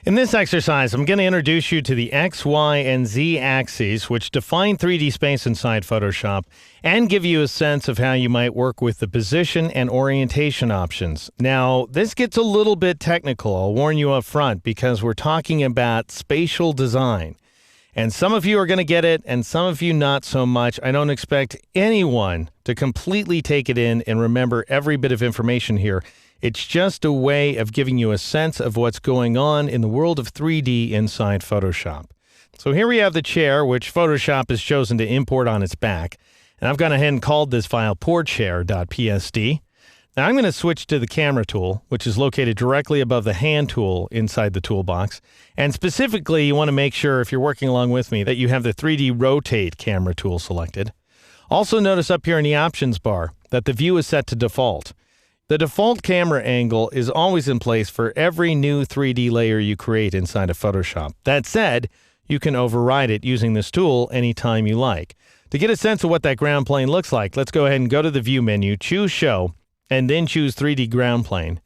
In this exercise, I'm going to introduce you to the X, Y, and Z axes, which define 3D space inside Photoshop, and give you a sense of how you might work with the position and orientation options. Now, this gets a little bit technical, I'll warn you up front, because we're talking about spatial design. And some of you are going to get it, and some of you not so much. I don't expect anyone to completely take it in and remember every bit of information here. It's just a way of giving you a sense of what's going on in the world of 3D inside Photoshop. So here we have the chair, which Photoshop has chosen to import on its back. And I've gone ahead and called this file poorchair.psd. Now I'm going to switch to the camera tool, which is located directly above the hand tool inside the toolbox. And specifically, you want to make sure, if you're working along with me, that you have the 3D rotate camera tool selected. Also notice up here in the options bar that the view is set to default. The default camera angle is always in place for every new 3D layer you create inside of Photoshop. That said, you can override it using this tool anytime you like. To get a sense of what that ground plane looks like, let's go ahead and go to the View menu, choose Show, and then choose 3D Ground Plane.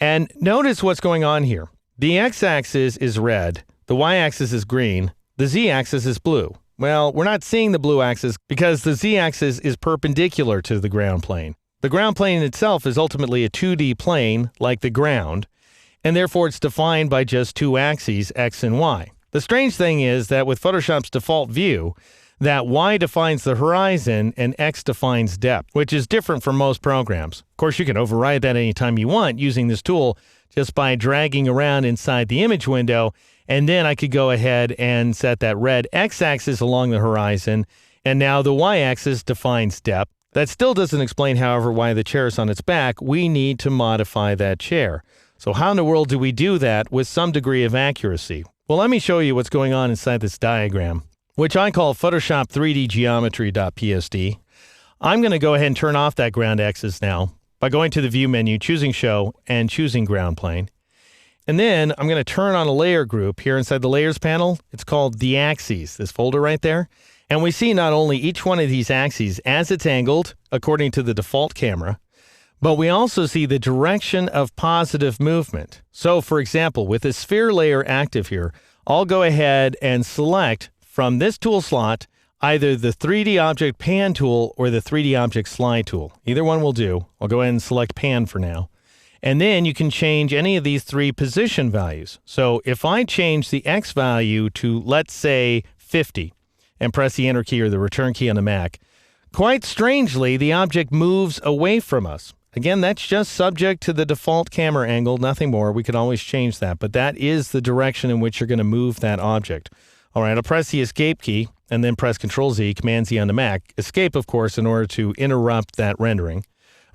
And notice what's going on here. The X-axis is red, the Y-axis is green, the Z-axis is blue. Well, we're not seeing the blue axis because the Z-axis is perpendicular to the ground plane. The ground plane itself is ultimately a 2D plane, like the ground, and therefore it's defined by just two axes, X and Y. The strange thing is that with Photoshop's default view, that Y defines the horizon and X defines depth, which is different from most programs. Of course, you can override that anytime you want using this tool just by dragging around inside the image window, and then I could go ahead and set that red X-axis along the horizon, and now the Y-axis defines depth. That still doesn't explain, however, why the chair is on its back. We need to modify that chair. So how in the world do we do that with some degree of accuracy? Well, let me show you what's going on inside this diagram, which I call Photoshop 3D geometry.psd. I'm going to go ahead and turn off that ground axis now by going to the View menu, choosing Show, and choosing Ground Plane. And then I'm going to turn on a layer group here inside the Layers panel. It's called the Axes, this folder right there. And we see not only each one of these axes as it's angled, according to the default camera, but we also see the direction of positive movement. So, for example, with the sphere layer active here, I'll go ahead and select from this tool slot either the 3D Object Pan tool or the 3D Object Slide tool. Either one will do. I'll go ahead and select Pan for now. And then you can change any of these three position values. So if I change the X value to, let's say, 50, and press the Enter key or the Return key on the Mac, quite strangely, the object moves away from us. Again, that's just subject to the default camera angle, nothing more. We can always change that, but that is the direction in which you're going to move that object. All right, I'll press the Escape key and then press Control-Z, Command-Z on the Mac. Escape, of course, in order to interrupt that rendering.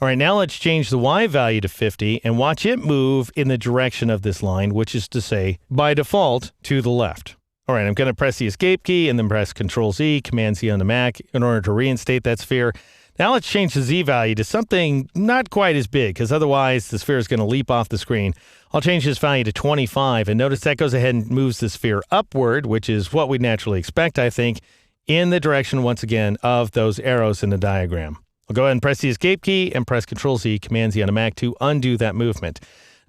All right, now let's change the Y value to 50 and watch it move in the direction of this line, which is to say, by default, to the left. All right, I'm going to press the Escape key and then press Control-Z, Command-Z on the Mac in order to reinstate that sphere. Now let's change the Z value to something not quite as big, because otherwise the sphere is going to leap off the screen. I'll change this value to 25, and notice that goes ahead and moves the sphere upward, which is what we'd naturally expect, I think, in the direction, once again, of those arrows in the diagram. I'll go ahead and press the Escape key and press Control-Z, Command-Z on the Mac to undo that movement.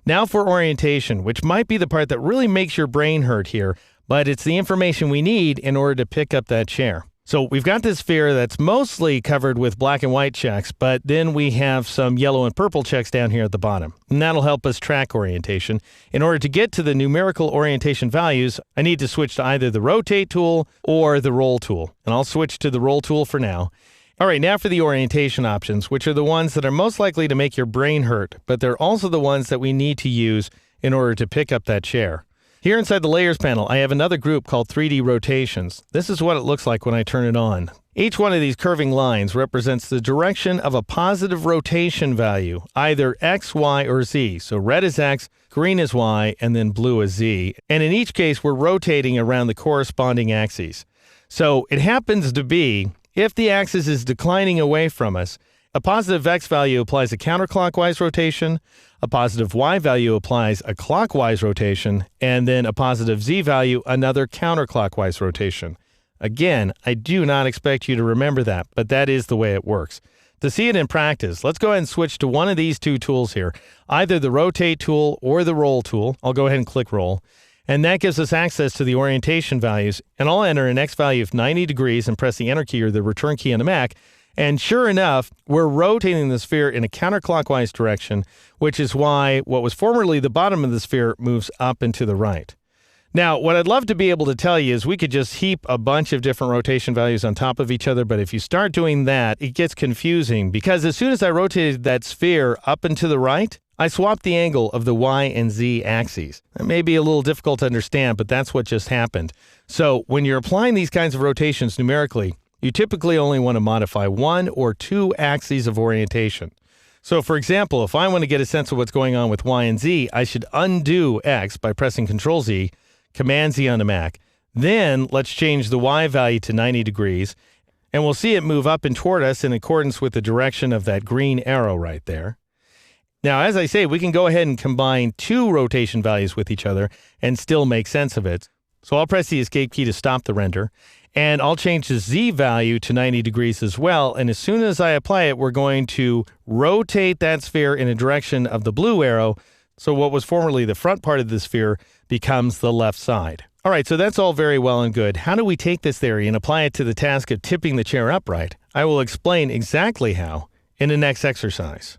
Now for orientation, which might be the part that really makes your brain hurt here, but it's the information we need in order to pick up that chair. So we've got this sphere that's mostly covered with black and white checks, but then we have some yellow and purple checks down here at the bottom. And that'll help us track orientation. In order to get to the numerical orientation values, I need to switch to either the Rotate tool or the Roll tool. And I'll switch to the Roll tool for now. All right, now for the orientation options, which are the ones that are most likely to make your brain hurt, but they're also the ones that we need to use in order to pick up that chair. Here inside the Layers panel, I have another group called 3D Rotations. This is what it looks like when I turn it on. Each one of these curving lines represents the direction of a positive rotation value, either X, Y, or Z. So red is X, green is Y, and then blue is Z. And in each case, we're rotating around the corresponding axes. So it happens to be, if the axis is declining away from us, a positive X value applies a counterclockwise rotation, a positive Y value applies a clockwise rotation, and then a positive Z value, another counterclockwise rotation. Again, I do not expect you to remember that, but that is the way it works. To see it in practice, let's go ahead and switch to one of these two tools here, either the Rotate tool or the Roll tool. I'll go ahead and click Roll. And that gives us access to the orientation values. And I'll enter an X value of 90 degrees and press the Enter key or the Return key on the Mac. And sure enough, we're rotating the sphere in a counterclockwise direction, which is why what was formerly the bottom of the sphere moves up and to the right. Now, what I'd love to be able to tell you is we could just heap a bunch of different rotation values on top of each other, but if you start doing that, it gets confusing because as soon as I rotated that sphere up and to the right, I swapped the angle of the Y and Z axes. That may be a little difficult to understand, but that's what just happened. So when you're applying these kinds of rotations numerically, you typically only want to modify one or two axes of orientation. So for example, if I want to get a sense of what's going on with Y and Z, I should undo X by pressing Control Z, Command Z on the Mac. Then let's change the Y value to 90 degrees, and we'll see it move up and toward us in accordance with the direction of that green arrow right there. Now, as I say, we can go ahead and combine two rotation values with each other and still make sense of it. So I'll press the Escape key to stop the render, and I'll change the Z value to 90 degrees as well. And as soon as I apply it, we're going to rotate that sphere in a direction of the blue arrow. So what was formerly the front part of the sphere becomes the left side. All right, so that's all very well and good. How do we take this theory and apply it to the task of tipping the chair upright? I will explain exactly how in the next exercise.